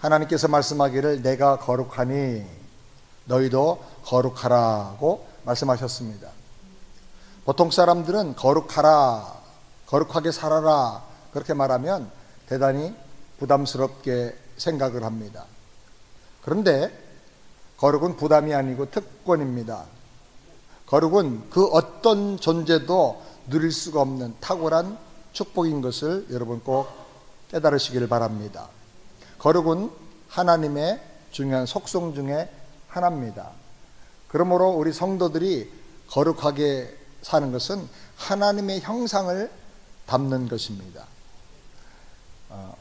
하나님께서 말씀하기를 내가 거룩하니 너희도 거룩하라고 말씀하셨습니다. 보통 사람들은 거룩하라, 거룩하게 살아라 그렇게 말하면 대단히 부담스럽게 생각을 합니다. 그런데 거룩은 부담이 아니고 특권입니다. 거룩은 그 어떤 존재도 누릴 수가 없는 탁월한 축복인 것을 여러분 꼭 깨달으시기를 바랍니다. 거룩은 하나님의 중요한 속성 중에 하나입니다. 그러므로 우리 성도들이 거룩하게 사는 것은 하나님의 형상을 담는 것입니다.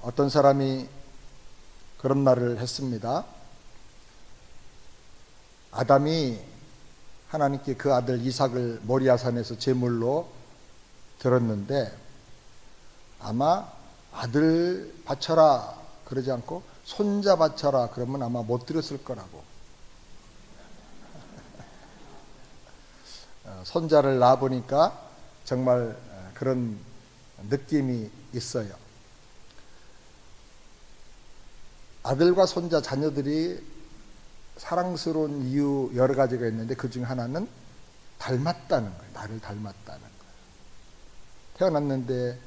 어떤 사람이 그런 말을 했습니다. 아담이 하나님께 그 아들 이삭을 모리아산에서 제물로 드렸는데 아마 아들 바쳐라 그러지 않고 손자 바쳐라 그러면 아마 못 드렸을 거라고. 손자를 낳아보니까 정말 그런 느낌이 있어요. 아들과 손자, 자녀들이 사랑스러운 이유 여러 가지가 있는데 그 중에 하나는 닮았다는 거예요. 나를 닮았다는 거예요. 태어났는데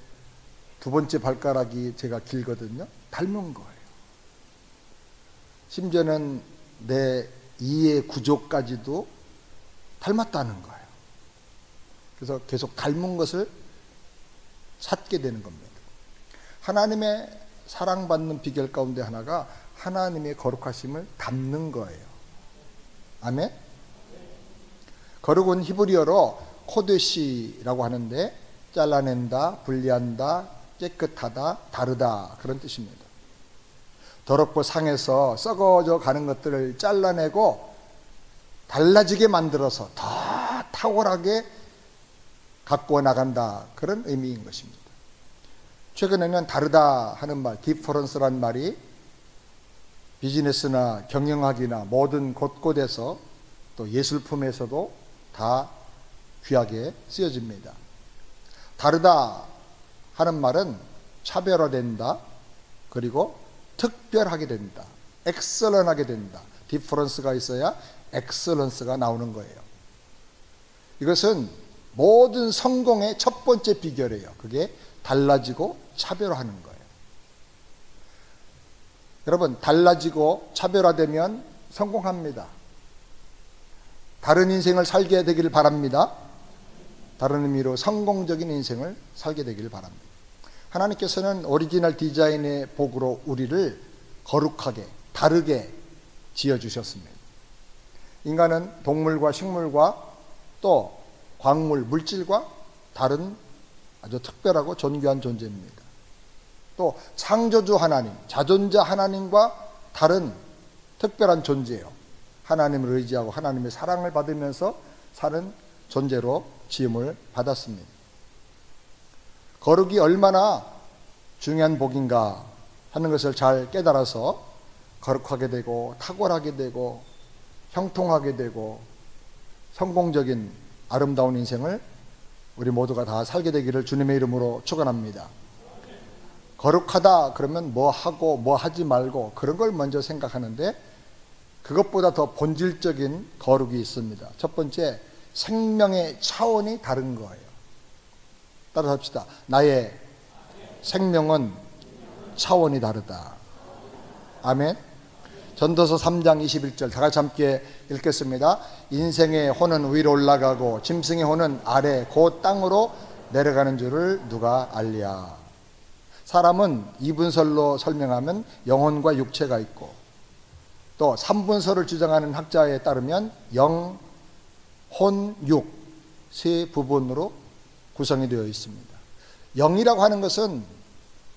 두 번째 발가락이 제가 길거든요. 닮은 거예요. 심지어는 내 이의 구조까지도 닮았다는 거예요. 그래서 계속 닮은 것을 찾게 되는 겁니다. 하나님의 사랑받는 비결 가운데 하나가 하나님의 거룩하심을 담는 거예요. 아멘? 거룩은 히브리어로 코데시라고 하는데 잘라낸다, 분리한다, 깨끗하다, 다르다 그런 뜻입니다. 더럽고 상해서 썩어져 가는 것들을 잘라내고 달라지게 만들어서 더 탁월하게 갖고 나간다 그런 의미인 것입니다. 최근에는 다르다 하는 말, 디퍼런스라는 말이 비즈니스나 경영학이나 모든 곳곳에서 또 예술품에서도 다 귀하게 쓰여집니다. 다르다 하는 말은 차별화된다, 그리고 특별하게 된다, 엑셀런하게 된다. 디퍼런스가 있어야 엑셀런스가 나오는 거예요. 이것은 모든 성공의 첫 번째 비결이에요. 그게 달라지고 차별화하는 거예요. 여러분, 달라지고 차별화되면 성공합니다. 다른 인생을 살게 되기를 바랍니다. 다른 의미로 성공적인 인생을 살게 되기를 바랍니다. 하나님께서는 오리지널 디자인의 복으로 우리를 거룩하게, 다르게 지어주셨습니다. 인간은 동물과 식물과 또 광물, 물질과 다른 아주 특별하고 존귀한 존재입니다. 또 창조주 하나님, 자존자 하나님과 다른 특별한 존재예요. 하나님을 의지하고 하나님의 사랑을 받으면서 사는 존재로 지음을 받았습니다. 거룩이 얼마나 중요한 복인가 하는 것을 잘 깨달아서 거룩하게 되고 탁월하게 되고 형통하게 되고 성공적인 아름다운 인생을 우리 모두가 다 살게 되기를 주님의 이름으로 축원합니다. 거룩하다 그러면 뭐 하고 뭐 하지 말고 그런 걸 먼저 생각하는데 그것보다 더 본질적인 거룩이 있습니다. 첫 번째, 생명의 차원이 다른 거예요. 따라서 합시다. 나의 생명은 차원이 다르다. 아멘. 전도서 3장 21절 다 같이 함께 읽겠습니다. 인생의 혼은 위로 올라가고 짐승의 혼은 아래 곧 땅으로 내려가는 줄을 누가 알랴. 사람은 이분설로 설명하면 영혼과 육체가 있고 또 삼분설을 주장하는 학자에 따르면 영, 혼, 육 세 부분으로 구성이 되어 있습니다. 영이라고 하는 것은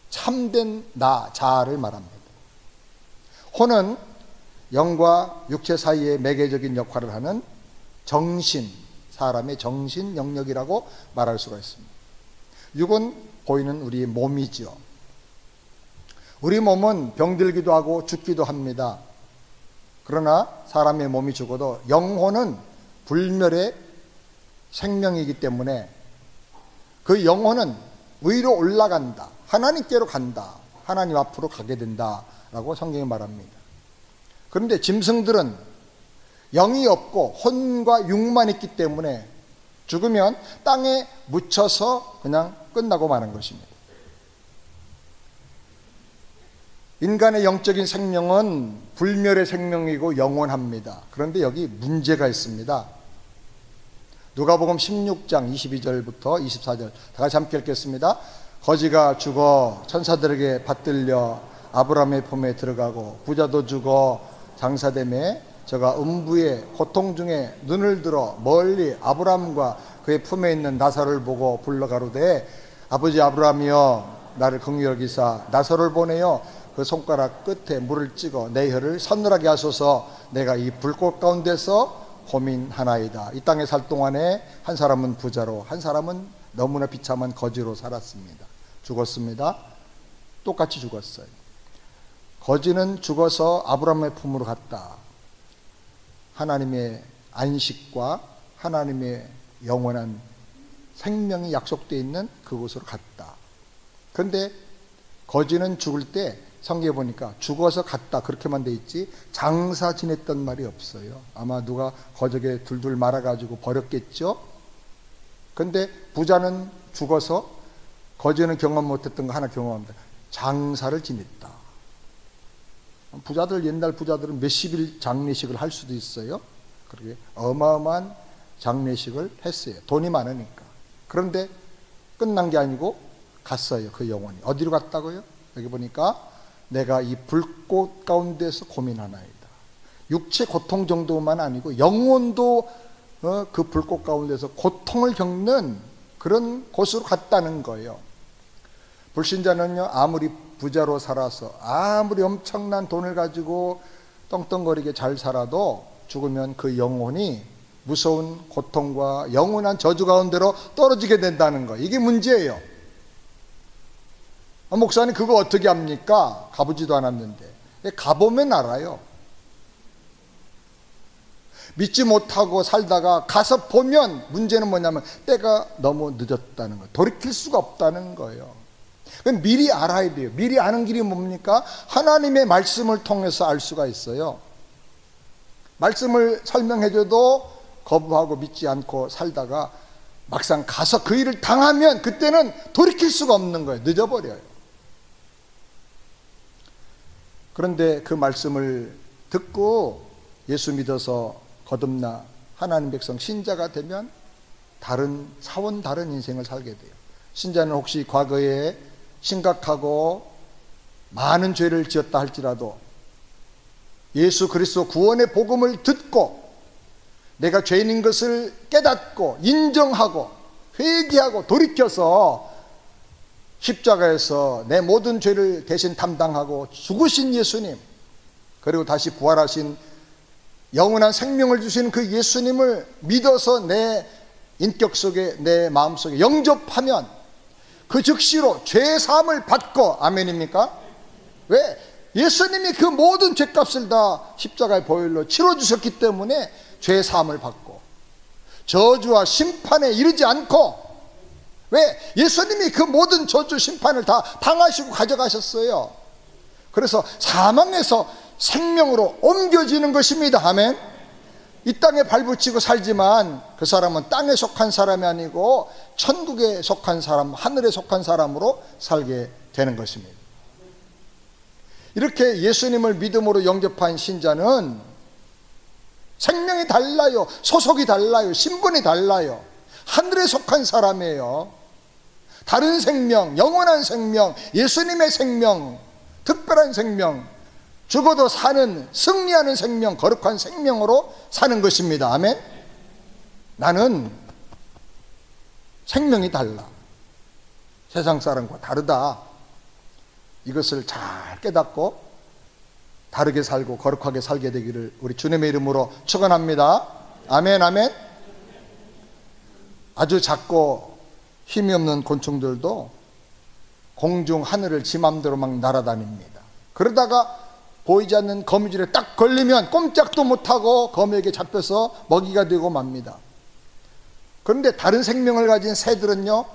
참된 나, 자아를 말합니다. 혼은 영과 육체 사이에 매개적인 역할을 하는 정신, 사람의 정신 영역이라고 말할 수가 있습니다. 육은 보이는 우리 몸이죠. 우리 몸은 병들기도 하고 죽기도 합니다. 그러나 사람의 몸이 죽어도 영혼은 불멸의 생명이기 때문에 그 영혼은 위로 올라간다, 하나님께로 간다, 하나님 앞으로 가게 된다 라고 성경이 말합니다. 그런데 짐승들은 영이 없고 혼과 육만 있기 때문에 죽으면 땅에 묻혀서 그냥 끝나고 마는 것입니다. 인간의 영적인 생명은 불멸의 생명이고 영원합니다. 그런데 여기 문제가 있습니다. 누가복음 16장 22절부터 24절 다 같이 함께 읽겠습니다. 거지가 죽어 천사들에게 받들려 아브라함의 품에 들어가고 부자도 죽어 장사되매 저가 음부의 고통 중에 눈을 들어 멀리 아브라함과 그의 품에 있는 나사로를 보고 불러 가로되 아버지 아브라함이여 나를 긍휼히 여기사 나사로를 보내어 그 손가락 끝에 물을 찍어 내 혀를 서늘하게 하소서 내가 이 불꽃 가운데서 고민하나이다. 이 땅에 살 동안에 한 사람은 부자로 한 사람은 너무나 비참한 거지로 살았습니다. 죽었습니다. 똑같이 죽었어요. 거지는 죽어서 아브라함의 품으로 갔다. 하나님의 안식과 하나님의 영원한 생명이 약속되어 있는 그곳으로 갔다. 그런데 거지는 죽을 때 성경에 보니까 죽어서 갔다 그렇게만 돼 있지 장사 지냈던 말이 없어요. 아마 누가 거적에 둘둘 말아가지고 버렸겠죠. 그런데 부자는 죽어서 거지는 경험 못했던 거 하나 경험합니다. 장사를 지냈다. 부자들 옛날 부자들은 몇십일 장례식을 할 수도 있어요. 그렇게 어마어마한 장례식을 했어요. 돈이 많으니까. 그런데 끝난 게 아니고 갔어요. 그 영혼이 어디로 갔다고요? 여기 보니까 내가 이 불꽃 가운데서 고민하나이다. 육체 고통 정도만 아니고 영혼도 그 불꽃 가운데서 고통을 겪는 그런 곳으로 갔다는 거예요. 불신자는요, 아무리 부자로 살아서 아무리 엄청난 돈을 가지고 떵떵거리게 잘 살아도 죽으면 그 영혼이 무서운 고통과 영원한 저주 가운데로 떨어지게 된다는 거. 이게 문제예요. 목사님 그거 어떻게 합니까? 가보지도 않았는데. 가보면 알아요. 믿지 못하고 살다가 가서 보면 문제는 뭐냐면 때가 너무 늦었다는 거예요. 돌이킬 수가 없다는 거예요. 미리 알아야 돼요. 미리 아는 길이 뭡니까? 하나님의 말씀을 통해서 알 수가 있어요. 말씀을 설명해줘도 거부하고 믿지 않고 살다가 막상 가서 그 일을 당하면 그때는 돌이킬 수가 없는 거예요. 늦어버려요. 그런데 그 말씀을 듣고 예수 믿어서 거듭나 하나님 백성 신자가 되면 다른 사원 다른 인생을 살게 돼요. 신자는 혹시 과거에 심각하고 많은 죄를 지었다 할지라도 예수 그리스도 구원의 복음을 듣고 내가 죄인인 것을 깨닫고 인정하고 회개하고 돌이켜서 십자가에서 내 모든 죄를 대신 담당하고 죽으신 예수님, 그리고 다시 부활하신 영원한 생명을 주신 그 예수님을 믿어서 내 인격 속에 내 마음 속에 영접하면 그 즉시로 죄 사함을 받고, 아멘입니까? 왜? 예수님이 그 모든 죄값을 다 십자가의 보혈로 치러주셨기 때문에 죄 사함을 받고 저주와 심판에 이르지 않고, 왜? 예수님이 그 모든 저주 심판을 다 당하시고 가져가셨어요. 그래서 사망에서 생명으로 옮겨지는 것입니다. 아멘. 이 땅에 발붙이고 살지만 그 사람은 땅에 속한 사람이 아니고 천국에 속한 사람, 하늘에 속한 사람으로 살게 되는 것입니다. 이렇게 예수님을 믿음으로 영접한 신자는 생명이 달라요. 소속이 달라요. 신분이 달라요. 하늘에 속한 사람이에요. 다른 생명, 영원한 생명, 예수님의 생명, 특별한 생명, 죽어도 사는, 승리하는 생명, 거룩한 생명으로 사는 것입니다. 아멘. 나는 생명이 달라. 세상 사람과 다르다. 이것을 잘 깨닫고 다르게 살고 거룩하게 살게 되기를 우리 주님의 이름으로 축원합니다. 아멘, 아멘. 아주 작고 힘이 없는 곤충들도 공중 하늘을 지 맘대로 막 날아다닙니다. 그러다가 보이지 않는 거미줄에 딱 걸리면 꼼짝도 못하고 거미에게 잡혀서 먹이가 되고 맙니다. 그런데 다른 생명을 가진 새들은요,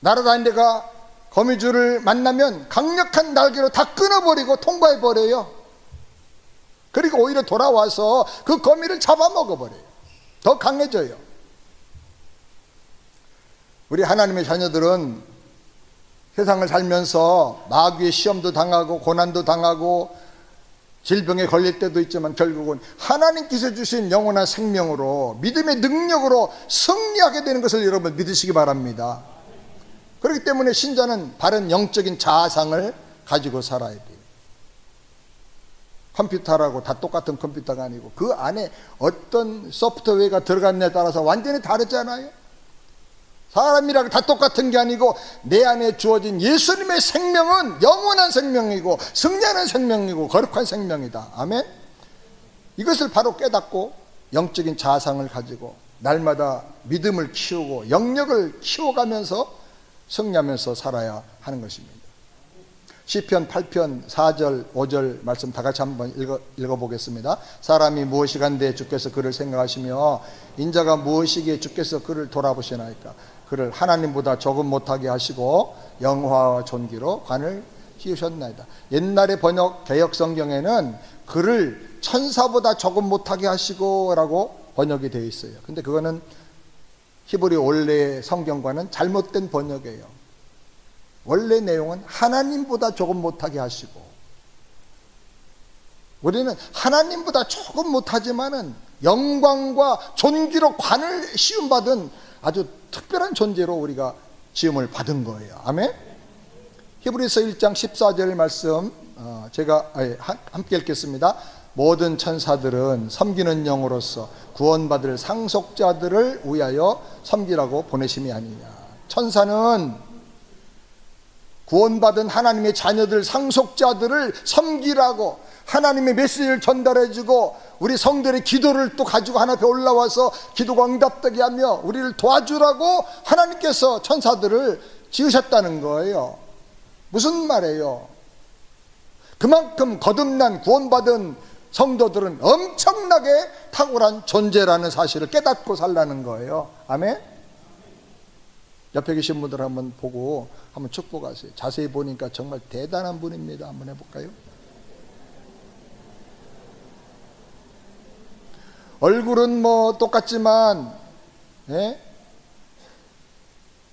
날아다니는 데가 거미줄을 만나면 강력한 날개로 다 끊어버리고 통과해버려요. 그리고 오히려 돌아와서 그 거미를 잡아먹어버려요. 더 강해져요. 우리 하나님의 자녀들은 세상을 살면서 마귀의 시험도 당하고 고난도 당하고 질병에 걸릴 때도 있지만 결국은 하나님께서 주신 영원한 생명으로 믿음의 능력으로 승리하게 되는 것을 여러분 믿으시기 바랍니다. 그렇기 때문에 신자는 바른 영적인 자아상을 가지고 살아야 돼요. 컴퓨터라고 다 똑같은 컴퓨터가 아니고 그 안에 어떤 소프트웨어가 들어갔냐에 따라서 완전히 다르잖아요. 사람이라고 다 똑같은 게 아니고 내 안에 주어진 예수님의 생명은 영원한 생명이고 승리하는 생명이고 거룩한 생명이다. 아멘. 이것을 바로 깨닫고 영적인 자아상을 가지고 날마다 믿음을 키우고 영역을 키워가면서 승리하면서 살아야 하는 것입니다. 시편 8편 4절 5절 말씀 다 같이 한번 읽어보겠습니다. 사람이 무엇이간데 주께서 그를 생각하시며 인자가 무엇이기에 주께서 그를 돌아보시나이까. 그를 하나님보다 조금 못하게 하시고 영화와 존귀로 관을 씌우셨나이다. 옛날의 번역 개역 성경에는 그를 천사보다 조금 못하게 하시고 라고 번역이 되어 있어요. 근데 그거는 히브리 원래 성경과는 잘못된 번역이에요. 원래 내용은 하나님보다 조금 못하게 하시고, 우리는 하나님보다 조금 못하지만은 영광과 존귀로 관을 씌움받은 아주 특별한 존재로 우리가 지음을 받은 거예요. 아멘. 히브리서 1장 14절 말씀 제가 함께 읽겠습니다. 모든 천사들은 섬기는 영으로서 구원받을 상속자들을 위하여 섬기라고 보내심이 아니냐. 천사는 구원받은 하나님의 자녀들 상속자들을 섬기라고 하나님의 메시지를 전달해주고 우리 성들의 기도를 또 가지고 하나님 앞에 올라와서 기도가 응답되게 하며 우리를 도와주라고 하나님께서 천사들을 지으셨다는 거예요. 무슨 말이에요? 그만큼 거듭난 구원받은 성도들은 엄청나게 탁월한 존재라는 사실을 깨닫고 살라는 거예요. 아멘. 옆에 계신 분들 한번 보고 한번 축복하세요. 자세히 보니까 정말 대단한 분입니다. 한번 해볼까요? 얼굴은 뭐 똑같지만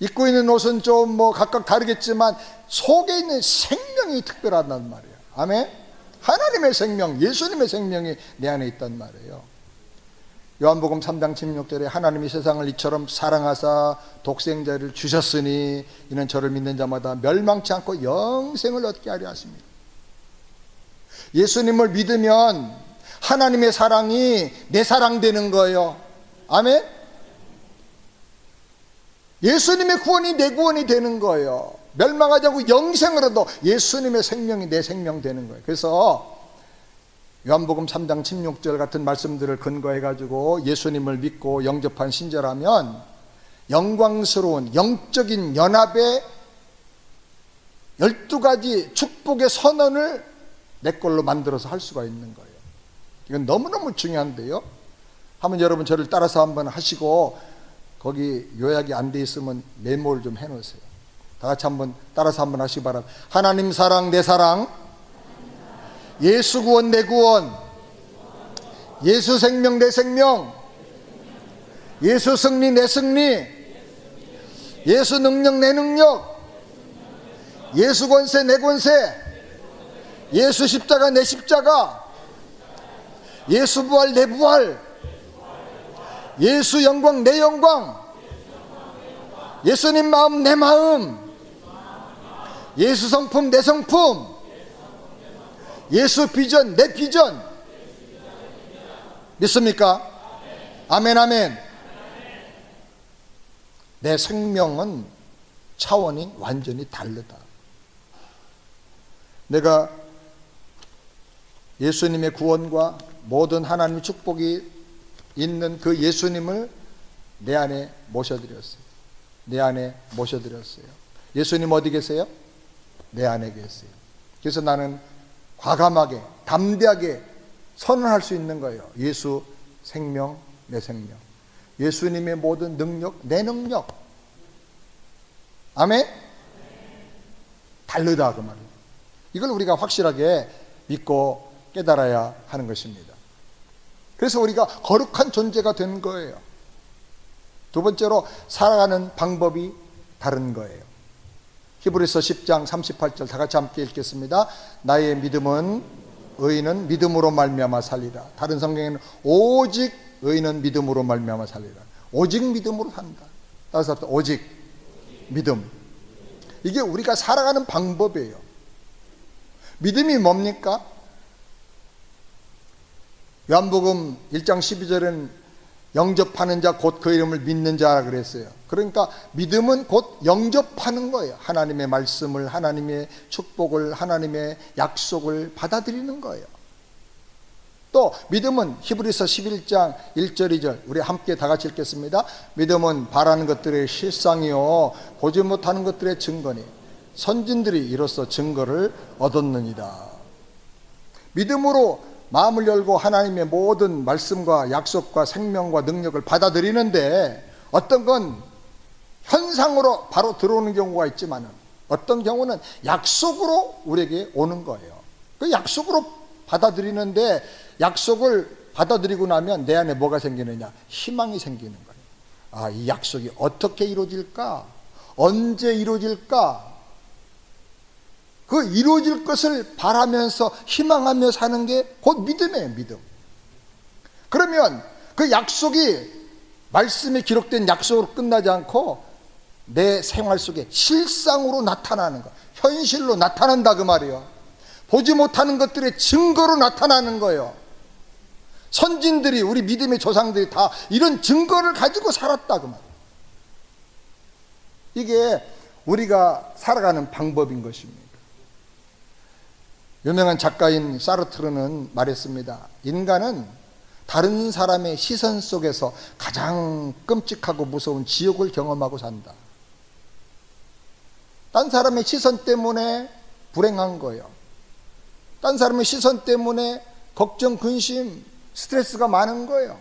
입고 있는 옷은 좀 뭐 각각 다르겠지만 속에 있는 생명이 특별하단 말이에요. 아멘. 하나님의 생명, 예수님의 생명이 내 안에 있단 말이에요. 요한복음 3장 16절에 하나님이 세상을 이처럼 사랑하사 독생자를 주셨으니 이는 저를 믿는 자마다 멸망치 않고 영생을 얻게 하려 하십니다. 예수님을 믿으면 하나님의 사랑이 내 사랑 되는 거예요. 아멘. 예수님의 구원이 내 구원이 되는 거예요. 멸망하지 않고 영생을 얻어 예수님의 생명이 내 생명 되는 거예요. 그래서 요한복음 3장 16절 같은 말씀들을 근거해 가지고 예수님을 믿고 영접한 신자라면 영광스러운 영적인 연합의 12가지 축복의 선언을 내 걸로 만들어서 할 수가 있는 거예요. 이건 너무너무 중요한데요. 한번 여러분 저를 따라서 한번 하시고 거기 요약이 안 돼 있으면 메모를 좀 해놓으세요. 다 같이 한번 따라서 한번 하시기 바랍니다. 하나님 사랑 내 사랑, 예수 구원 내 구원, 예수 생명 내 생명, 예수 승리 내 승리, 예수 능력 내 능력, 예수 권세 내 권세, 예수 십자가 내 십자가, 예수 부활 내 부활, 예수 영광 내 영광, 예수님 마음 내 마음, 예수 성품 내 성품, 예수 비전 내 비전. 믿습니까? 아멘 아멘. 내 생명은 차원이 완전히 다르다. 내가 예수님의 구원과 모든 하나님의 축복이 있는 그 예수님을 내 안에 모셔드렸어요. 내 안에 모셔드렸어요. 예수님 어디 계세요? 내 안에 계세요. 그래서 나는 과감하게 담대하게 선언할 수 있는 거예요. 예수 생명 내 생명, 예수님의 모든 능력 내 능력. 아멘. 다르다 그 말이에요. 이걸 우리가 확실하게 믿고 깨달아야 하는 것입니다. 그래서 우리가 거룩한 존재가 된 거예요. 두 번째로 살아가는 방법이 다른 거예요. 히브리서 10장 38절 다 같이 함께 읽겠습니다. 나의 믿음은 의인은 믿음으로 말미암아 살리라. 다른 성경에는 오직 의인은 믿음으로 말미암아 살리라. 오직 믿음으로 산다. 따라서 오직 믿음. 이게 우리가 살아가는 방법이에요. 믿음이 뭡니까? 요한복음 1장 12절은 영접하는 자 곧 그 이름을 믿는 자라 그랬어요. 그러니까 믿음은 곧 영접하는 거예요. 하나님의 말씀을, 하나님의 축복을, 하나님의 약속을 받아들이는 거예요. 또 믿음은 히브리서 11장 1절 2절 우리 함께 다 같이 읽겠습니다. 믿음은 바라는 것들의 실상이요 보지 못하는 것들의 증거니 선진들이 이로써 증거를 얻었느니라. 믿음으로 마음을 열고 하나님의 모든 말씀과 약속과 생명과 능력을 받아들이는데 어떤 건 현상으로 바로 들어오는 경우가 있지만 어떤 경우는 약속으로 우리에게 오는 거예요. 그 약속으로 받아들이는데 약속을 받아들이고 나면 내 안에 뭐가 생기느냐? 희망이 생기는 거예요. 아, 이 약속이 어떻게 이루어질까? 언제 이루어질까? 그 이루어질 것을 바라면서 희망하며 사는 게 곧 믿음이에요. 믿음. 그러면 그 약속이 말씀에 기록된 약속으로 끝나지 않고 내 생활 속에 실상으로 나타나는 거, 현실로 나타난다 그 말이에요. 보지 못하는 것들의 증거로 나타나는 거예요. 선진들이, 우리 믿음의 조상들이 다 이런 증거를 가지고 살았다 그 말이에요. 이게 우리가 살아가는 방법인 것입니다. 유명한 작가인 사르트르는 말했습니다. 인간은 다른 사람의 시선 속에서 가장 끔찍하고 무서운 지옥을 경험하고 산다. 딴 사람의 시선 때문에 불행한 거예요. 딴 사람의 시선 때문에 걱정, 근심, 스트레스가 많은 거예요.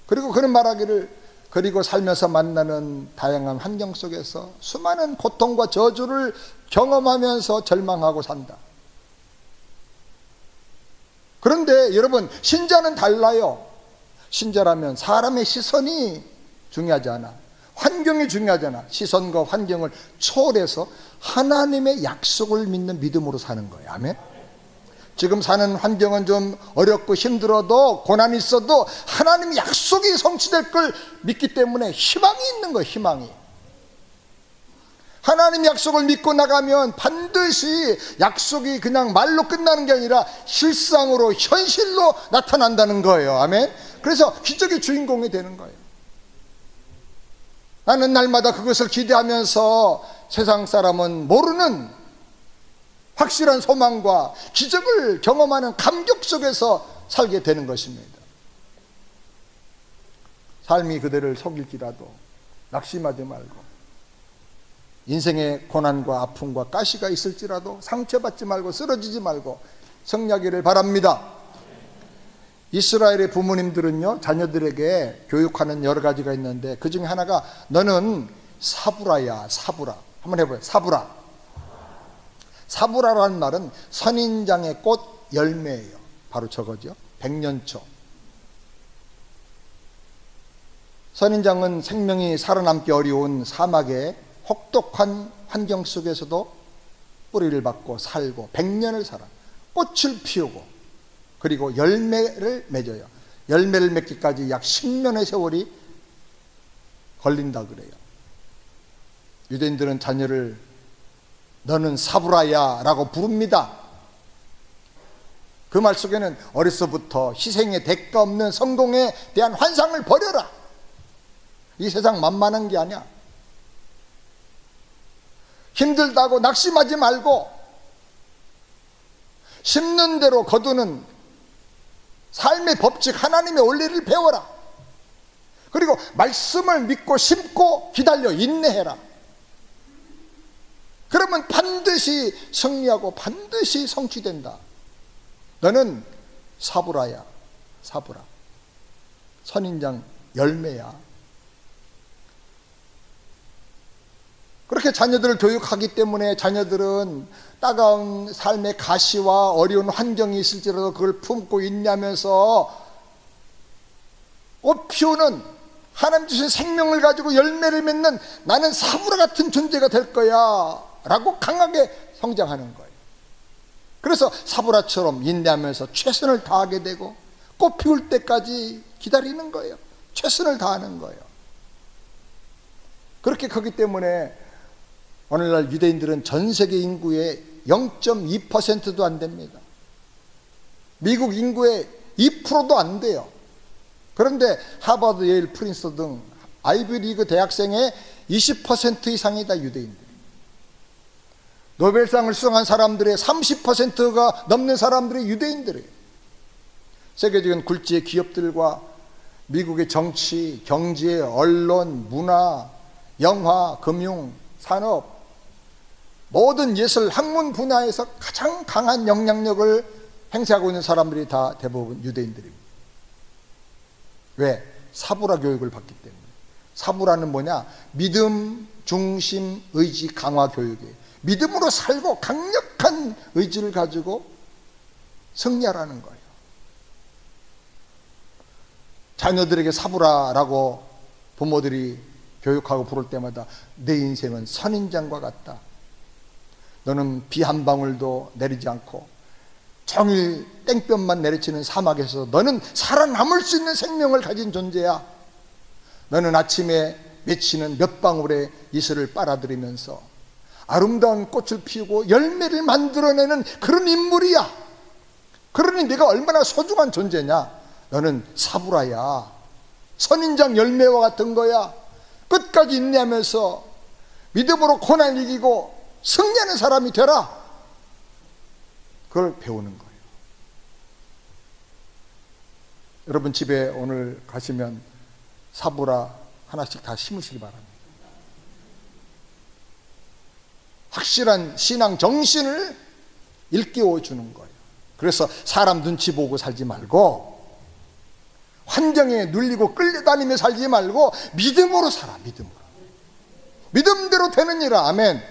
그리고 그런 말하기를, 그리고 살면서 만나는 다양한 환경 속에서 수많은 고통과 저주를 경험하면서 절망하고 산다. 그런데 여러분, 신자는 달라요. 신자라면 사람의 시선이 중요하지 않아. 환경이 중요하지 않아. 시선과 환경을 초월해서 하나님의 약속을 믿는 믿음으로 사는 거예요. 아멘. 지금 사는 환경은 좀 어렵고 힘들어도, 고난이 있어도 하나님의 약속이 성취될 걸 믿기 때문에 희망이 있는 거예요. 희망이. 하나님 약속을 믿고 나가면 반드시 약속이 그냥 말로 끝나는 게 아니라 실상으로, 현실로 나타난다는 거예요. 아멘. 그래서 기적의 주인공이 되는 거예요. 나는 날마다 그것을 기대하면서 세상 사람은 모르는 확실한 소망과 기적을 경험하는 감격 속에서 살게 되는 것입니다. 삶이 그대를 속일지라도 낙심하지 말고, 인생의 고난과 아픔과 가시가 있을지라도 상처받지 말고 쓰러지지 말고 승리하기를 바랍니다. 이스라엘의 부모님들은요, 자녀들에게 교육하는 여러 가지가 있는데 그 중에 하나가 너는 사부라야. 사부라. 한번 해봐요. 사부라. 사부라라는 말은 선인장의 꽃 열매예요. 바로 저거죠. 백년초. 선인장은 생명이 살아남기 어려운 사막의 혹독한 환경 속에서도 뿌리를 받고 살고 100년을 살아 꽃을 피우고 그리고 열매를 맺어요. 열매를 맺기까지 약 10년의 세월이 걸린다 그래요. 유대인들은 자녀를 너는 사부라야 라고 부릅니다. 그 말 속에는 어려서부터 희생의 대가 없는 성공에 대한 환상을 버려라. 이 세상 만만한 게 아니야. 힘들다고 낙심하지 말고 심는 대로 거두는 삶의 법칙, 하나님의 원리를 배워라. 그리고 말씀을 믿고 심고 기다려 인내해라. 그러면 반드시 승리하고 반드시 성취된다. 너는 사부라야. 사부라. 선인장 열매야. 그렇게 자녀들을 교육하기 때문에 자녀들은 따가운 삶의 가시와 어려운 환경이 있을지라도 그걸 품고 인내하면서 꽃 피우는, 하나님 주신 생명을 가지고 열매를 맺는 나는 사부라 같은 존재가 될 거야 라고 강하게 성장하는 거예요. 그래서 사부라처럼 인내하면서 최선을 다하게 되고 꽃 피울 때까지 기다리는 거예요. 최선을 다하는 거예요. 그렇게 크기 때문에 오늘날 유대인들은 전 세계 인구의 0.2%도 안 됩니다. 미국 인구의 2%도 안 돼요. 그런데 하버드, 예일, 프린스턴 등 아이비리그 대학생의 20% 이상이 다 유대인들. 노벨상을 수상한 사람들의 30%가 넘는 사람들이 유대인들이에요. 세계적인 굴지의 기업들과 미국의 정치, 경제, 언론, 문화, 영화, 금융, 산업, 모든 예술, 학문 분야에서 가장 강한 영향력을 행사하고 있는 사람들이 다 대부분 유대인들입니다. 왜? 사부라 교육을 받기 때문에. 사부라는 뭐냐? 믿음 중심 의지 강화 교육이에요. 믿음으로 살고 강력한 의지를 가지고 승리하라는 거예요. 자녀들에게 사부라라고 부모들이 교육하고 부를 때마다 내 인생은 선인장과 같다. 너는 비 한 방울도 내리지 않고 종일 땡볕만 내리치는 사막에서 너는 살아남을 수 있는 생명을 가진 존재야. 너는 아침에 맺히는 몇 방울의 이슬을 빨아들이면서 아름다운 꽃을 피우고 열매를 만들어내는 그런 인물이야. 그러니 네가 얼마나 소중한 존재냐. 너는 사부라야. 선인장 열매와 같은 거야. 끝까지 인내하면서 믿음으로 고난을 이기고 승리하는 사람이 되라. 그걸 배우는 거예요. 여러분 집에 오늘 가시면 사부라 하나씩 다 심으시기 바랍니다. 확실한 신앙 정신을 일깨워 주는 거예요. 그래서 사람 눈치 보고 살지 말고 환경에 눌리고 끌려다니며 살지 말고 믿음으로 살아. 믿음으로. 믿음대로 되는 일아. 아멘.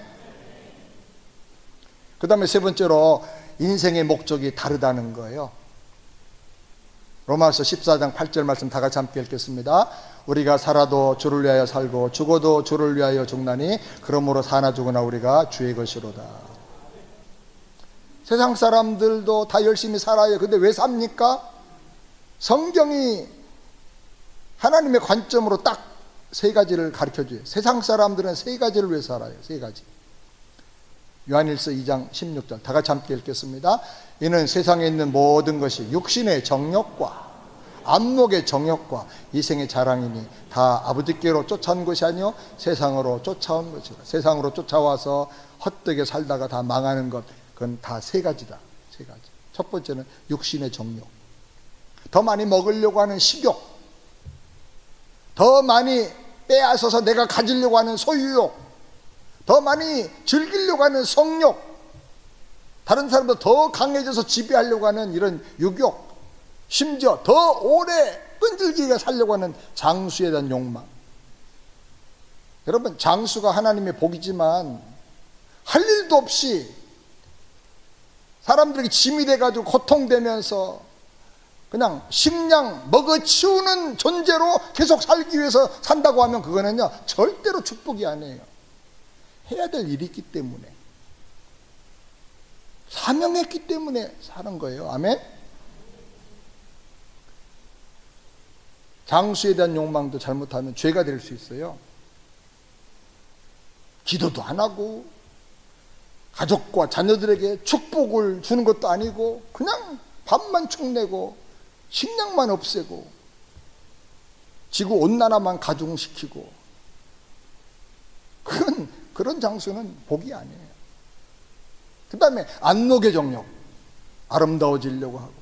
그 다음에 세 번째로 인생의 목적이 다르다는 거예요. 로마서 14장 8절 말씀 다 같이 함께 읽겠습니다. 우리가 살아도 주를 위하여 살고 죽어도 주를 위하여 죽나니 그러므로 사나 죽으나 우리가 주의 것이로다. 세상 사람들도 다 열심히 살아요. 근데 왜 삽니까? 성경이 하나님의 관점으로 딱 세 가지를 가르쳐줘요. 세상 사람들은 세 가지를 위해 살아요. 세 가지. 요한일서 2장 16절 다 같이 함께 읽겠습니다. 이는 세상에 있는 모든 것이 육신의 정욕과 안목의 정욕과 이생의 자랑이니 다 아버지께로 쫓아온 것이 아니요 세상으로 쫓아온 것이라. 세상으로 쫓아와서 헛되게 살다가 다 망하는 것, 그건 다 세 가지다. 세 가지. 첫 번째는 육신의 정욕. 더 많이 먹으려고 하는 식욕, 더 많이 빼앗아서 내가 가지려고 하는 소유욕, 더 많이 즐기려고 하는 성욕, 다른 사람보다 더 강해져서 지배하려고 하는 이런 육욕, 심지어 더 오래 끈질기게 살려고 하는 장수에 대한 욕망. 여러분, 장수가 하나님의 복이지만 할 일도 없이 사람들에게 짐이 돼가지고 고통되면서 그냥 식량 먹어치우는 존재로 계속 살기 위해서 산다고 하면 그거는요 절대로 축복이 아니에요. 해야 될 일이 있기 때문에, 사명했기 때문에 사는 거예요. 아멘. 장수에 대한 욕망도 잘못하면 죄가 될 수 있어요. 기도도 안 하고 가족과 자녀들에게 축복을 주는 것도 아니고 그냥 밥만 축내고 식량만 없애고 지구 온난화만 가중시키고, 그런 장수는 복이 아니에요. 그 다음에 안목의 정욕, 아름다워지려고 하고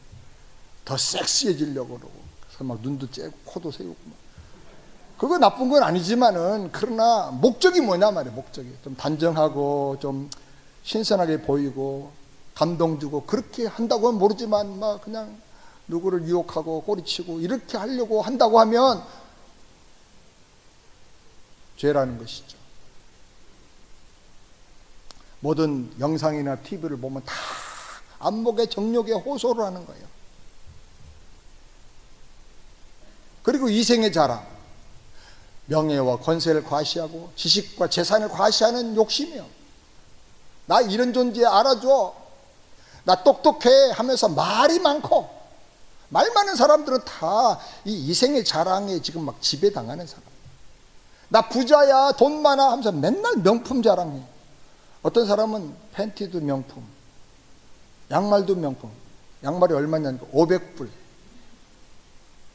더 섹시해지려고 그러고 그래서 막 눈도 째고 코도 세우고 막. 그거 나쁜 건 아니지만은 그러나 목적이 뭐냐 말이에요. 목적이 좀 단정하고 좀 신선하게 보이고 감동 주고 그렇게 한다고는 모르지만 막 그냥 누구를 유혹하고 꼬리치고 이렇게 하려고 한다고 하면 죄라는 것이죠. 모든 영상이나 TV를 보면 다 안목의 정욕에 호소를 하는 거예요. 그리고 이생의 자랑, 명예와 권세를 과시하고 지식과 재산을 과시하는 욕심이요. 나 이런 존재 알아줘, 나 똑똑해 하면서 말이 많고, 말 많은 사람들은 다 이 이생의 자랑에 지금 막 지배당하는 사람. 나 부자야, 돈 많아 하면서 맨날 명품 자랑해. 어떤 사람은 팬티도 명품, 양말도 명품. 양말이 얼마냐니까 500불,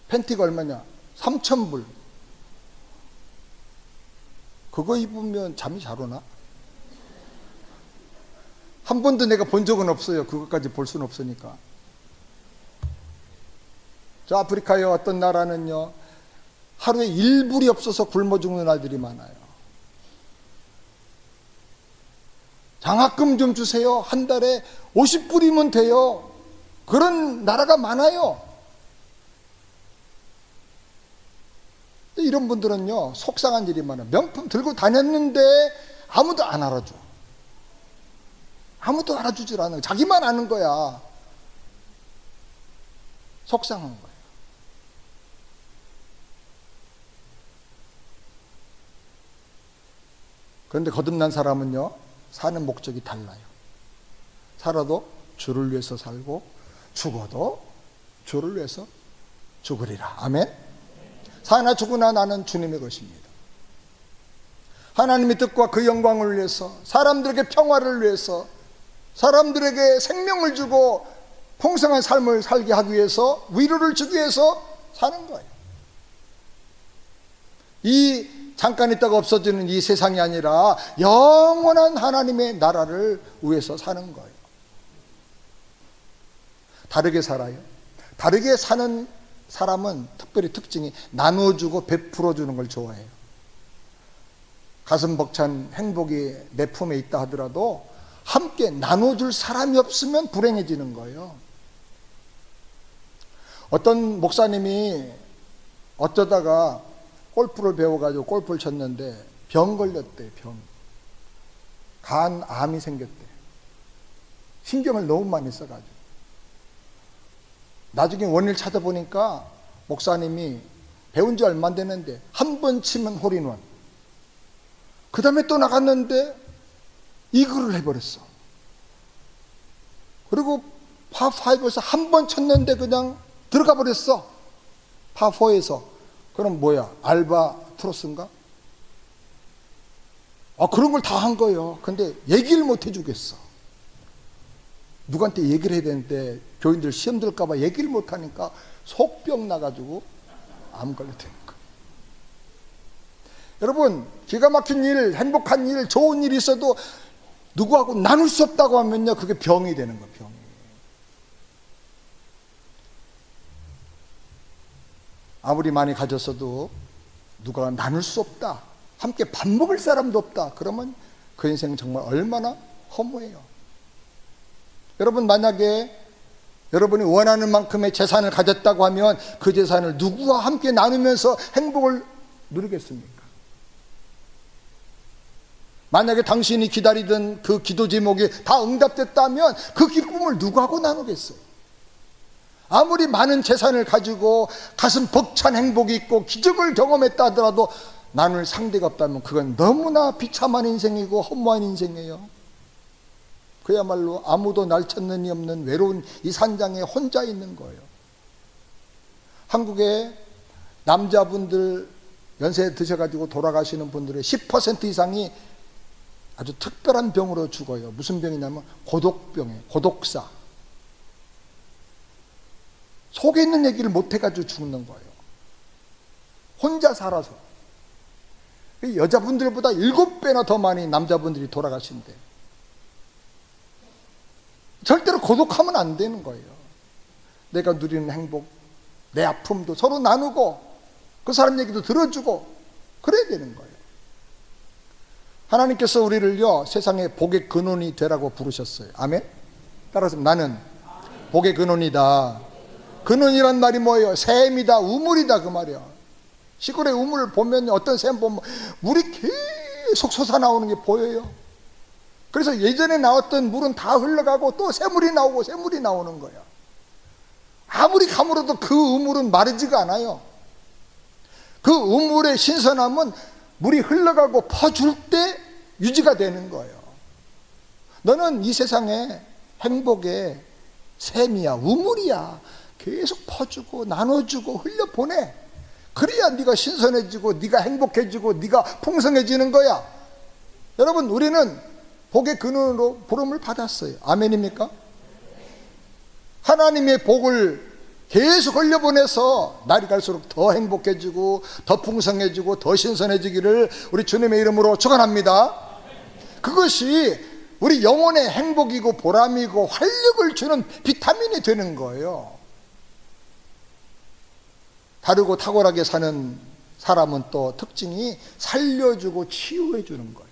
팬티가 얼마냐 3,000불. 그거 입으면 잠이 잘 오나? 한 번도 내가 본 적은 없어요. 그것까지 볼 수는 없으니까. 저 아프리카의 어떤 나라는요, 하루에 1불이 없어서 굶어 죽는 아이들이 많아요. 장학금 좀 주세요. 한 달에 50불이면 돼요. 그런 나라가 많아요. 이런 분들은요, 속상한 일이 많아요. 명품 들고 다녔는데 아무도 안 알아줘. 아무도 알아주질 않아요. 자기만 아는 거야. 속상한 거예요. 그런데 거듭난 사람은요, 사는 목적이 달라요. 살아도 주를 위해서 살고, 죽어도 주를 위해서 죽으리라. 아멘. 사나 죽으나 나는 주님의 것입니다. 하나님의 뜻과 그 영광을 위해서, 사람들에게 평화를 위해서, 사람들에게 생명을 주고 풍성한 삶을 살게 하기 위해서, 위로를 주기 위해서 사는 거예요. 이 잠깐 있다가 없어지는 이 세상이 아니라 영원한 하나님의 나라를 위해서 사는 거예요. 다르게 살아요. 다르게 사는 사람은 특별히 특징이 나눠주고 베풀어주는 걸 좋아해요. 가슴 벅찬 행복이 내 품에 있다 하더라도 함께 나눠줄 사람이 없으면 불행해지는 거예요. 어떤 목사님이 어쩌다가 골프를 배워가지고 골프를 쳤는데 병 걸렸대. 병. 간암이 생겼대. 신경을 너무 많이 써가지고. 나중에 원인을 찾아보니까 목사님이 배운 지 얼마 안 됐는데 한 번 치면 홀인원, 그 다음에 또 나갔는데 이글을 해버렸어. 그리고 파5에서 한 번 쳤는데 그냥 들어가 버렸어. 파4에서. 그럼 뭐야? 알바트로스인가? 그런 걸 다 한 거예요. 근데 얘기를 못 해주겠어. 누구한테 얘기를 해야 되는데 교인들 시험 들까봐 얘기를 못 하니까 속병 나가지고 암 걸렸다는 거예요. 여러분, 기가 막힌 일, 행복한 일, 좋은 일이 있어도 누구하고 나눌 수 없다고 하면요, 그게 병이 되는 거예요. 병이. 아무리 많이 가졌어도 누가 나눌 수 없다, 함께 밥 먹을 사람도 없다, 그러면 그 인생 정말 얼마나 허무해요. 여러분, 만약에 여러분이 원하는 만큼의 재산을 가졌다고 하면 그 재산을 누구와 함께 나누면서 행복을 누리겠습니까? 만약에 당신이 기다리던 그 기도 제목이 다 응답됐다면 그 기쁨을 누구하고 나누겠어요? 아무리 많은 재산을 가지고 가슴 벅찬 행복이 있고 기적을 경험했다 하더라도 나눌 상대가 없다면 그건 너무나 비참한 인생이고 허무한 인생이에요. 그야말로 아무도 날 찾는 이 없는 외로운 이 산장에 혼자 있는 거예요. 한국에 남자분들 연세 드셔가지고 돌아가시는 분들의 10% 이상이 아주 특별한 병으로 죽어요. 무슨 병이냐면 고독병이에요. 고독사. 속에 있는 얘기를 못해가지고 죽는 거예요. 혼자 살아서. 여자분들보다 7배나 더 많이 남자분들이 돌아가신대. 절대로 고독하면 안 되는 거예요. 내가 누리는 행복, 내 아픔도 서로 나누고 그 사람 얘기도 들어주고 그래야 되는 거예요. 하나님께서 우리를요, 세상의 복의 근원이 되라고 부르셨어요. 아멘? 따라서 나는 복의 근원이다. 근원이란 말이 뭐예요? 샘이다, 우물이다, 그 말이야. 시골의 우물을 보면 어떤 샘 보면 물이 계속 솟아나오는 게 보여요. 그래서 예전에 나왔던 물은 다 흘러가고 또 새물이 나오고 새물이 나오는 거야. 아무리 가물어도 그 우물은 마르지가 않아요. 그 우물의 신선함은 물이 흘러가고 퍼줄 때 유지가 되는 거예요. 너는 이 세상에 행복의 샘이야, 우물이야. 계속 퍼주고 나눠주고 흘려보내. 그래야 네가 신선해지고 네가 행복해지고 네가 풍성해지는 거야. 여러분, 우리는 복의 근원으로 부름을 받았어요. 아멘입니까? 하나님의 복을 계속 흘려보내서 날이 갈수록 더 행복해지고 더 풍성해지고 더 신선해지기를 우리 주님의 이름으로 축원합니다. 그것이 우리 영혼의 행복이고 보람이고 활력을 주는 비타민이 되는 거예요. 다르고 탁월하게 사는 사람은 또 특징이 살려주고 치유해 주는 거예요.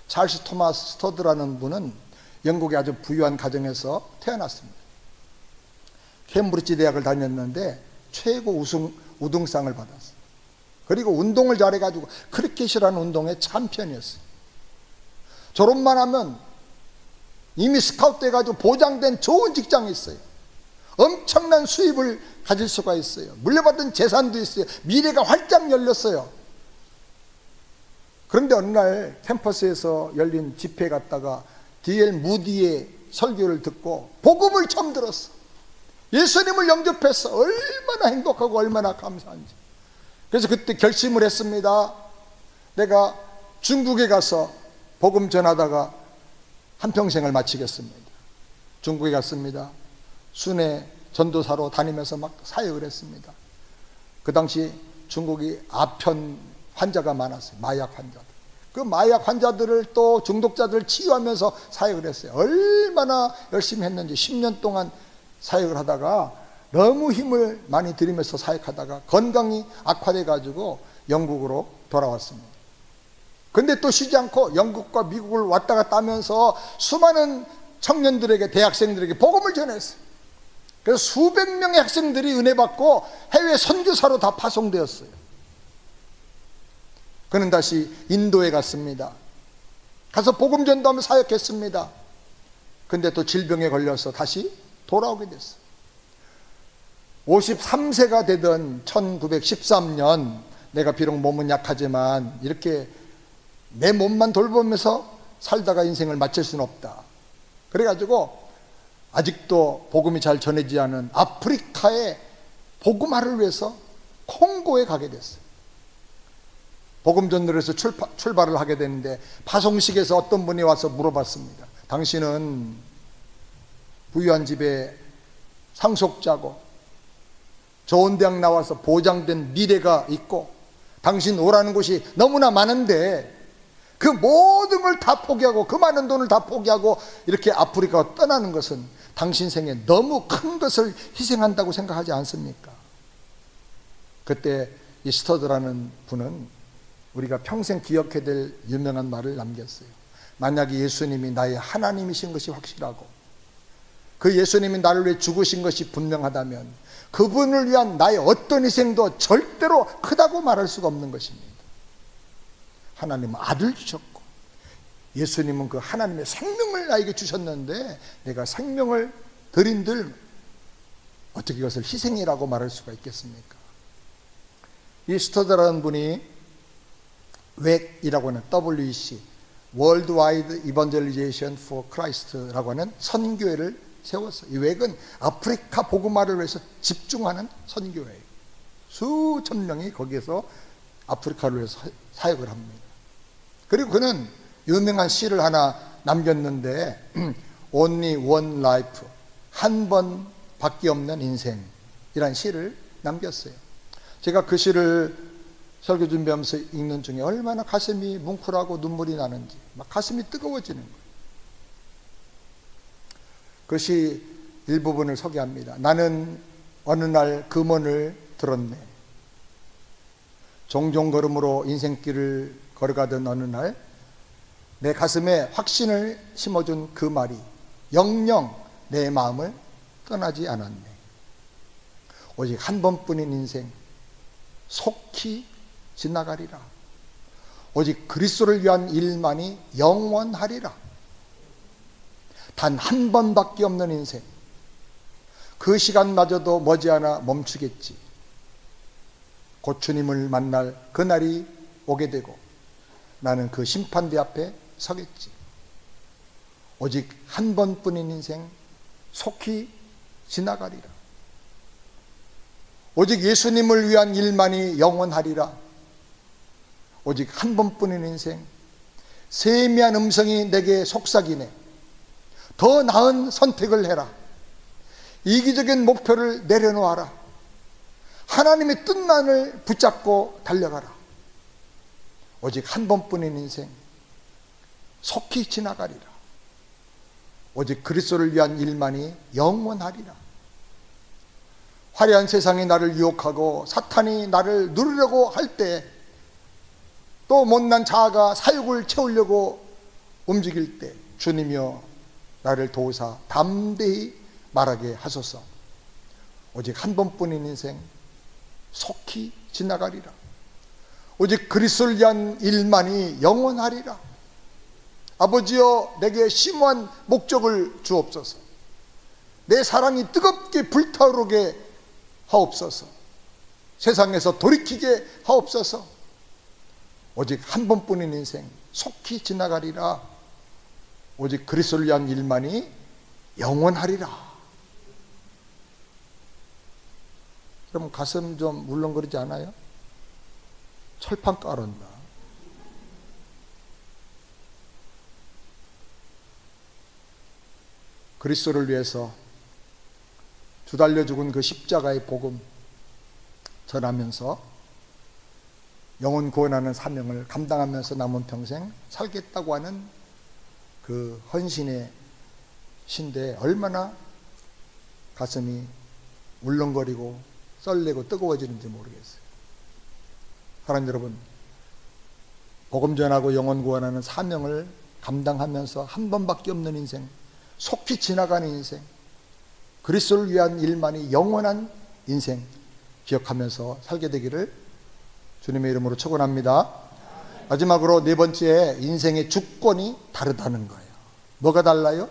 찰스 토마스 스터드라는 분은 영국의 아주 부유한 가정에서 태어났습니다. 케임브리지 대학을 다녔는데 최고 우등상을 받았어요. 그리고 운동을 잘해가지고 크리켓이라는 운동의 챔피언이었어요. 졸업만 하면 이미 스카우트 돼가지고 보장된 좋은 직장이 있어요. 엄청난 수입을 가질 수가 있어요. 물려받은 재산도 있어요. 미래가 활짝 열렸어요. 그런데 어느 날 캠퍼스에서 열린 집회에 갔다가 D.L. 무디의 설교를 듣고 복음을 처음 들었어. 예수님을 영접했어. 얼마나 행복하고 얼마나 감사한지. 그래서 그때 결심을 했습니다. 내가 중국에 가서 복음 전하다가 한평생을 마치겠습니다. 중국에 갔습니다. 순회 전도사로 다니면서 막 사역을 했습니다. 그 당시 중국이 아편 환자가 많았어요. 마약 환자들. 그 마약 환자들을 또 중독자들을 치유하면서 사역을 했어요. 얼마나 열심히 했는지 10년 동안 사역을 하다가 너무 힘을 많이 들이면서 사역하다가 건강이 악화돼 가지고 영국으로 돌아왔습니다. 근데 또 쉬지 않고 영국과 미국을 왔다 갔다 하면서 수많은 청년들에게, 대학생들에게 복음을 전했어요. 그래서 수백 명의 학생들이 은혜 받고 해외 선교사로 다 파송되었어요. 그는 다시 인도에 갔습니다. 가서 복음 전도하며 사역했습니다. 근데 또 질병에 걸려서 다시 돌아오게 됐어요. 53세가 되던 1913년 내가 비록 몸은 약하지만 이렇게 내 몸만 돌보면서 살다가 인생을 마칠 수는 없다. 그래가지고 아직도 복음이 잘 전해지지 않은 아프리카의 복음화를 위해서 콩고에 가게 됐어요. 복음 전도를 해서 출발을 하게 되는데 파송식에서 어떤 분이 와서 물어봤습니다. 당신은 부유한 집의 상속자고 좋은 대학 나와서 보장된 미래가 있고 당신 오라는 곳이 너무나 많은데 그 모든 걸 다 포기하고 그 많은 돈을 다 포기하고 이렇게 아프리카로 떠나는 것은 당신 생에 너무 큰 것을 희생한다고 생각하지 않습니까? 그때 이 스터드라는 분은 우리가 평생 기억해야 될 유명한 말을 남겼어요. 만약에 예수님이 나의 하나님이신 것이 확실하고 그 예수님이 나를 위해 죽으신 것이 분명하다면 그분을 위한 나의 어떤 희생도 절대로 크다고 말할 수가 없는 것입니다. 하나님은 아들 주셨고 예수님은 그 하나님의 생명을 나에게 주셨는데 내가 생명을 드린들 어떻게 이것을 희생이라고 말할 수가 있겠습니까? 이 스터드라는 분이 웩이라고 하는 WEC Worldwide Evangelization for Christ라고 하는 선교회를 세웠어요. 이 웩은 아프리카 복음화를 위해서 집중하는 선교회예요. 수천 명이 거기에서 아프리카를 위해서 사역을 합니다. 그리고 그는 유명한 시를 하나 남겼는데 Only one life, 한 번밖에 없는 인생이란 시를 남겼어요. 제가 그 시를 설교 준비하면서 읽는 중에 얼마나 가슴이 뭉클하고 눈물이 나는지 막 가슴이 뜨거워지는 거예요. 그 시 일부분을 소개합니다. 나는 어느 날 금언을 들었네. 종종 걸음으로 인생길을 걸어가던 어느 날 내 가슴에 확신을 심어준 그 말이 영영 내 마음을 떠나지 않았네. 오직 한 번뿐인 인생 속히 지나가리라. 오직 그리스도를 위한 일만이 영원하리라. 단 한 번밖에 없는 인생, 그 시간마저도 머지않아 멈추겠지. 곧 주님을 만날 그날이 오게 되고 나는 그 심판대 앞에 서겠지. 오직 한 번뿐인 인생 속히 지나가리라. 오직 예수님을 위한 일만이 영원하리라. 오직 한 번뿐인 인생, 세미한 음성이 내게 속삭이네. 더 나은 선택을 해라. 이기적인 목표를 내려놓아라. 하나님의 뜻만을 붙잡고 달려가라. 오직 한 번뿐인 인생 속히 지나가리라. 오직 그리스도를 위한 일만이 영원하리라. 화려한 세상이 나를 유혹하고 사탄이 나를 누르려고 할 때, 또 못난 자아가 사욕을 채우려고 움직일 때 주님이여 나를 도우사 담대히 말하게 하소서. 오직 한 번뿐인 인생 속히 지나가리라. 오직 그리스도를 위한 일만이 영원하리라. 아버지여 내게 심오한 목적을 주옵소서. 내 사랑이 뜨겁게 불타오르게 하옵소서. 세상에서 돌이키게 하옵소서. 오직 한 번뿐인 인생 속히 지나가리라. 오직 그리스도를 위한 일만이 영원하리라. 그럼 가슴 좀 울렁거리지 않아요? 철판 깔았나? 그리스도를 위해서 주달려 죽은 그 십자가의 복음 전하면서 영혼 구원하는 사명을 감당하면서 남은 평생 살겠다고 하는 그 헌신의 신데 얼마나 가슴이 울렁거리고 썰리고 뜨거워지는지 모르겠어요. 사랑하는 여러분, 복음 전하고 영혼 구원하는 사명을 감당하면서 한 번밖에 없는 인생, 속히 지나가는 인생, 그리스도를 위한 일만이 영원한 인생 기억하면서 살게 되기를 주님의 이름으로 축원합니다. 마지막으로 네 번째, 인생의 주권이 다르다는 거예요. 뭐가 달라요?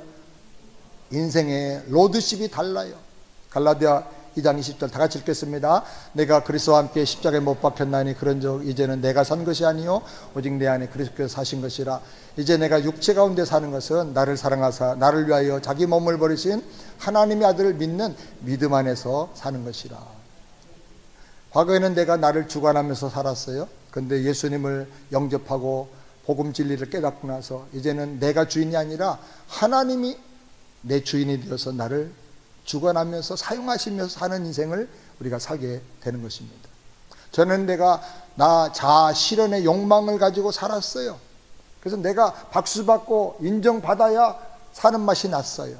인생의 로드십이 달라요. 갈라디아 2장 20절 다 같이 읽겠습니다. 내가 그리스도와 함께 십자가에 못 박혔나니 그런즉 이제는 내가 산 것이 아니요 오직 내 안에 그리스도께서 사신 것이라. 이제 내가 육체 가운데 사는 것은 나를 사랑하사 나를 위하여 자기 몸을 버리신 하나님의 아들을 믿는 믿음 안에서 사는 것이라. 과거에는 내가 나를 주관하면서 살았어요. 근데 예수님을 영접하고 복음 진리를 깨닫고 나서 이제는 내가 주인이 아니라 하나님이 내 주인이 되어서 나를 주관하면서 사용하시면서 사는 인생을 우리가 살게 되는 것입니다. 저는 내가 나 자아 실현의 욕망을 가지고 살았어요. 그래서 내가 박수 받고 인정받아야 사는 맛이 났어요.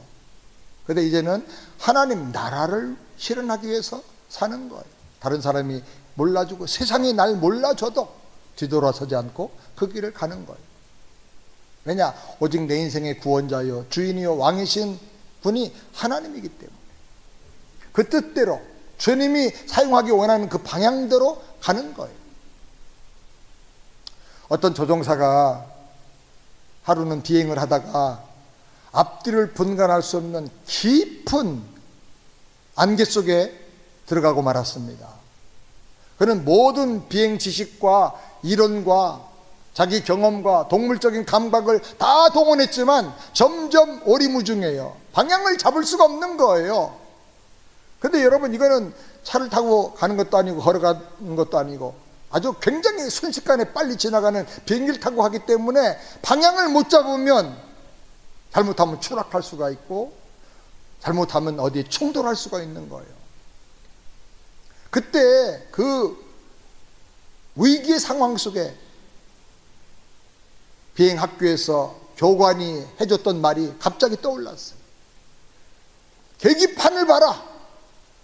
그런데 이제는 하나님 나라를 실현하기 위해서 사는 거예요. 다른 사람이 몰라주고 세상이 날 몰라줘도 뒤돌아서지 않고 그 길을 가는 거예요. 왜냐? 오직 내 인생의 구원자요 주인이요 왕이신 분이 하나님이기 때문에 그 뜻대로 주님이 사용하기 원하는 그 방향대로 가는 거예요. 어떤 조종사가 하루는 비행을 하다가 앞뒤를 분간할 수 없는 깊은 안개 속에 들어가고 말았습니다. 그는 모든 비행 지식과 이론과 자기 경험과 동물적인 감각을 다 동원했지만 점점 오리무중해요. 방향을 잡을 수가 없는 거예요. 그런데 여러분, 이거는 차를 타고 가는 것도 아니고 걸어가는 것도 아니고 아주 굉장히 순식간에 빨리 지나가는 비행기를 타고 하기 때문에 방향을 못 잡으면 잘못하면 추락할 수가 있고 잘못하면 어디에 충돌할 수가 있는 거예요. 그때 그 위기의 상황 속에 비행학교에서 교관이 해줬던 말이 갑자기 떠올랐어요. 계기판을 봐라.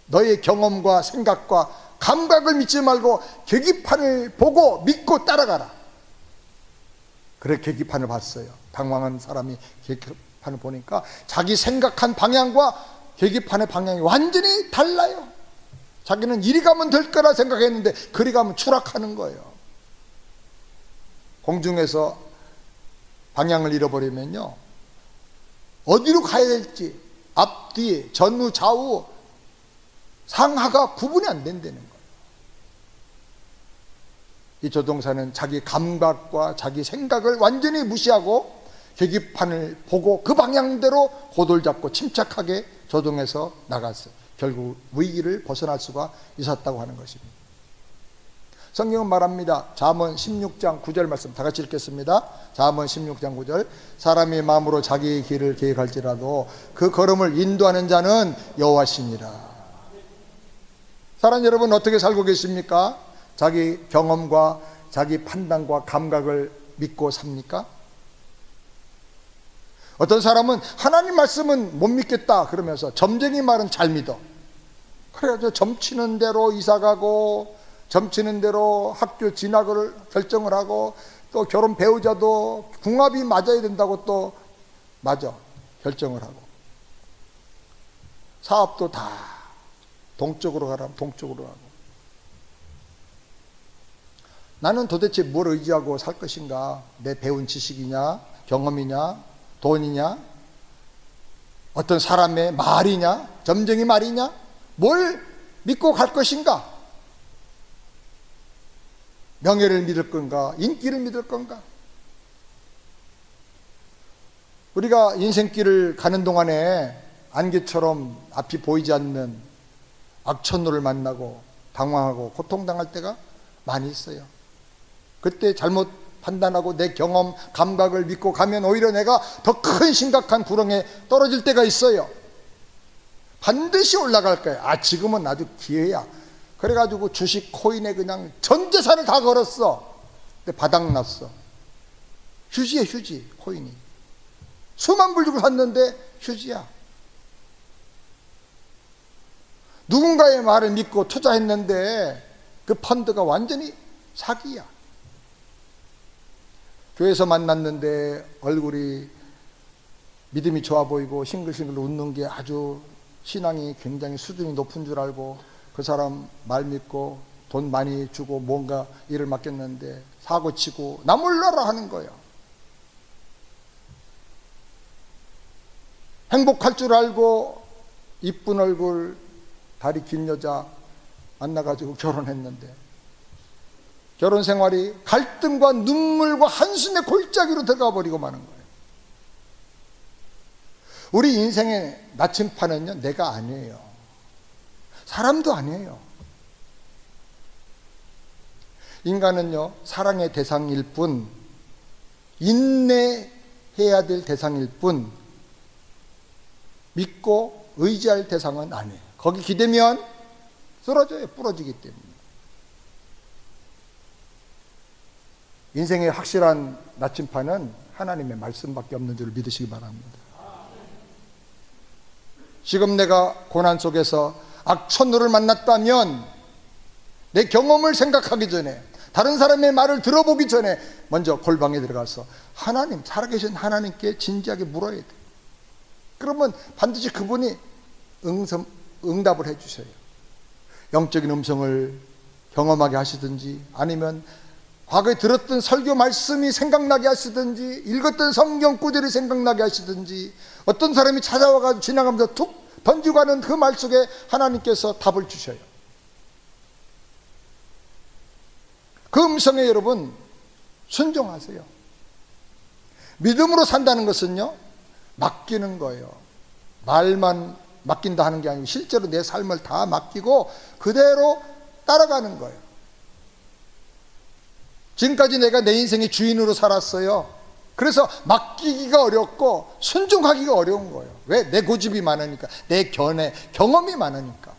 너의 경험과 생각과 감각을 믿지 말고 계기판을 보고 믿고 따라가라. 그래 계기판을 봤어요. 당황한 사람이 계기판을 보니까 자기 생각한 방향과 계기판의 방향이 완전히 달라요. 자기는 이리 가면 될 거라 생각했는데 그리 가면 추락하는 거예요. 공중에서 방향을 잃어버리면요, 어디로 가야 될지 앞뒤 전후 좌우 상하가 구분이 안 된다는 거예요. 이 조종사는 자기 감각과 자기 생각을 완전히 무시하고 계기판을 보고 그 방향대로 고도를 잡고 침착하게 조종해서 나갔어요. 결국 위기를 벗어날 수가 있었다고 하는 것입니다. 성경은 말합니다. 잠언 16장 9절 말씀 다 같이 읽겠습니다. 잠언 16장 9절. 사람이 마음으로 자기의 길을 계획할지라도 그 걸음을 인도하는 자는 여호와시니라. 사랑 여러분, 어떻게 살고 계십니까? 자기 경험과 자기 판단과 감각을 믿고 삽니까? 어떤 사람은 하나님 말씀은 못 믿겠다 그러면서 점쟁이 말은 잘 믿어. 그래가지고 점치는 대로 이사가고 점치는 대로 학교 진학을 결정을 하고 또 결혼 배우자도 궁합이 맞아야 된다고 또 맞아 결정을 하고 사업도 다 동쪽으로 가라면 동쪽으로 가고 나는 도대체 뭘 의지하고 살 것인가? 내 배운 지식이냐? 경험이냐? 돈이냐? 어떤 사람의 말이냐? 점쟁이 말이냐? 뭘 믿고 갈 것인가? 명예를 믿을 건가? 인기를 믿을 건가? 우리가 인생길을 가는 동안에 안개처럼 앞이 보이지 않는 악천후를 만나고 당황하고 고통당할 때가 많이 있어요. 그때 잘못 판단하고 내 경험, 감각을 믿고 가면 오히려 내가 더 큰 심각한 구렁에 떨어질 때가 있어요. 반드시 올라갈 거예요. 지금은 아주 기회야. 그래가지고 주식 코인에 그냥 전 재산을 다 걸었어. 근데 바닥났어. 휴지야, 휴지. 코인이 수만 불 주고 샀는데 휴지야. 누군가의 말을 믿고 투자했는데 그 펀드가 완전히 사기야. 교회에서 만났는데 얼굴이 믿음이 좋아 보이고 싱글싱글 웃는 게 아주 신앙이 굉장히 수준이 높은 줄 알고 그 사람 말 믿고 돈 많이 주고 뭔가 일을 맡겼는데 사고치고 나 몰라라 하는 거예요. 행복할 줄 알고 이쁜 얼굴 다리 긴 여자 만나가지고 결혼했는데 결혼 생활이 갈등과 눈물과 한숨의 골짜기로 들어가 버리고 마는 거예요. 우리 인생의 나침판은요, 내가 아니에요. 사람도 아니에요. 인간은요, 사랑의 대상일 뿐, 인내해야 될 대상일 뿐, 믿고 의지할 대상은 아니에요. 거기 기대면 쓰러져요. 부러지기 때문에. 인생의 확실한 나침판은 하나님의 말씀밖에 없는 줄 믿으시기 바랍니다. 지금 내가 고난 속에서 악천후를 만났다면 내 경험을 생각하기 전에 다른 사람의 말을 들어보기 전에 먼저 골방에 들어가서 하나님, 살아계신 하나님께 진지하게 물어야 돼. 그러면 반드시 그분이 응답을 해 주셔요. 영적인 음성을 경험하게 하시든지 아니면 과거에 들었던 설교 말씀이 생각나게 하시든지 읽었던 성경 구절이 생각나게 하시든지 어떤 사람이 찾아와가지고 지나가면서 툭 던지고 가는 그 말 속에 하나님께서 답을 주셔요. 그 음성에 여러분 순종하세요. 믿음으로 산다는 것은요, 맡기는 거예요. 말만 맡긴다 하는 게 아니고 실제로 내 삶을 다 맡기고 그대로 따라가는 거예요. 지금까지 내가 내 인생의 주인으로 살았어요. 그래서 맡기기가 어렵고 순종하기가 어려운 거예요. 왜? 내 고집이 많으니까, 내 경험이 많으니까.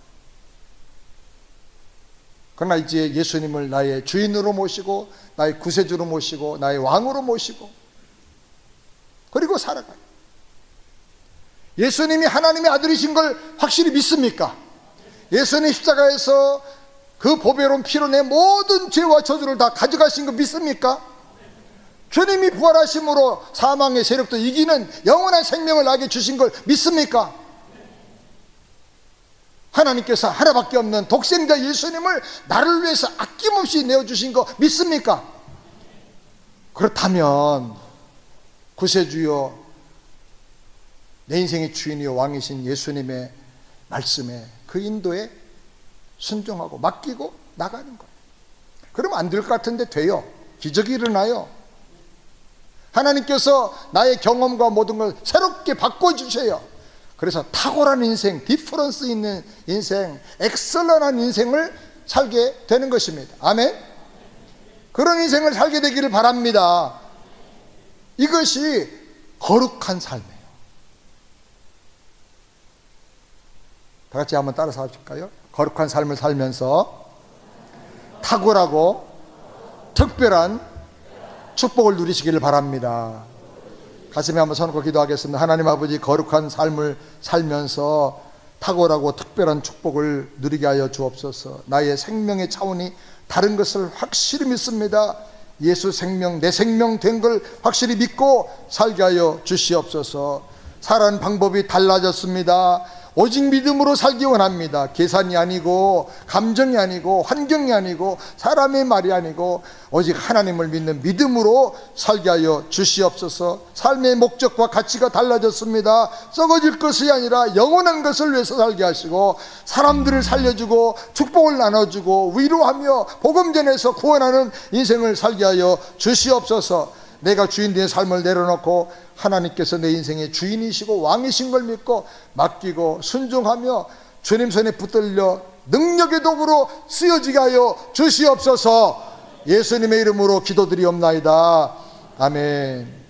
그러나 이제 예수님을 나의 주인으로 모시고 나의 구세주로 모시고 나의 왕으로 모시고 그리고 살아가요. 예수님이 하나님의 아들이신 걸 확실히 믿습니까? 예수님 십자가에서 그 보배로운 피로 내 모든 죄와 저주를 다 가져가신 거 믿습니까? 주님이 부활하심으로 사망의 세력도 이기는 영원한 생명을 나에게 주신 걸 믿습니까? 하나님께서 하나밖에 없는 독생자 예수님을 나를 위해서 아낌없이 내어주신 거 믿습니까? 그렇다면 구세주여 내 인생의 주인이요 왕이신 예수님의 말씀에, 그 인도에 순종하고 맡기고 나가는 거예요. 그러면 안 될 것 같은데 돼요. 기적이 일어나요. 하나님께서 나의 경험과 모든 걸 새롭게 바꿔주세요. 그래서 탁월한 인생, 디퍼런스 있는 인생, 엑셀런한 인생을 살게 되는 것입니다. 아멘. 그런 인생을 살게 되기를 바랍니다. 이것이 거룩한 삶이에요. 다 같이 한번 따라서 하실까요? 거룩한 삶을 살면서 탁월하고 특별한 축복을 누리시기를 바랍니다. 가슴에 한번 손 얹고 기도하겠습니다. 하나님 아버지, 거룩한 삶을 살면서 탁월하고 특별한 축복을 누리게 하여 주옵소서. 나의 생명의 차원이 다른 것을 확실히 믿습니다. 예수 생명, 내 생명 된 걸 확실히 믿고 살게 하여 주시옵소서. 살아가는 방법이 달라졌습니다. 오직 믿음으로 살기 원합니다. 계산이 아니고 감정이 아니고 환경이 아니고 사람의 말이 아니고 오직 하나님을 믿는 믿음으로 살게 하여 주시옵소서. 삶의 목적과 가치가 달라졌습니다. 썩어질 것이 아니라 영원한 것을 위해서 살게 하시고 사람들을 살려주고 축복을 나눠주고 위로하며 복음 전해서 구원하는 인생을 살게 하여 주시옵소서. 내가 주인 된 삶을 내려놓고 하나님께서 내 인생의 주인이시고 왕이신 걸 믿고 맡기고 순종하며 주님 손에 붙들려 능력의 도구로 쓰여지게 하여 주시옵소서. 예수님의 이름으로 기도드리옵나이다. 아멘.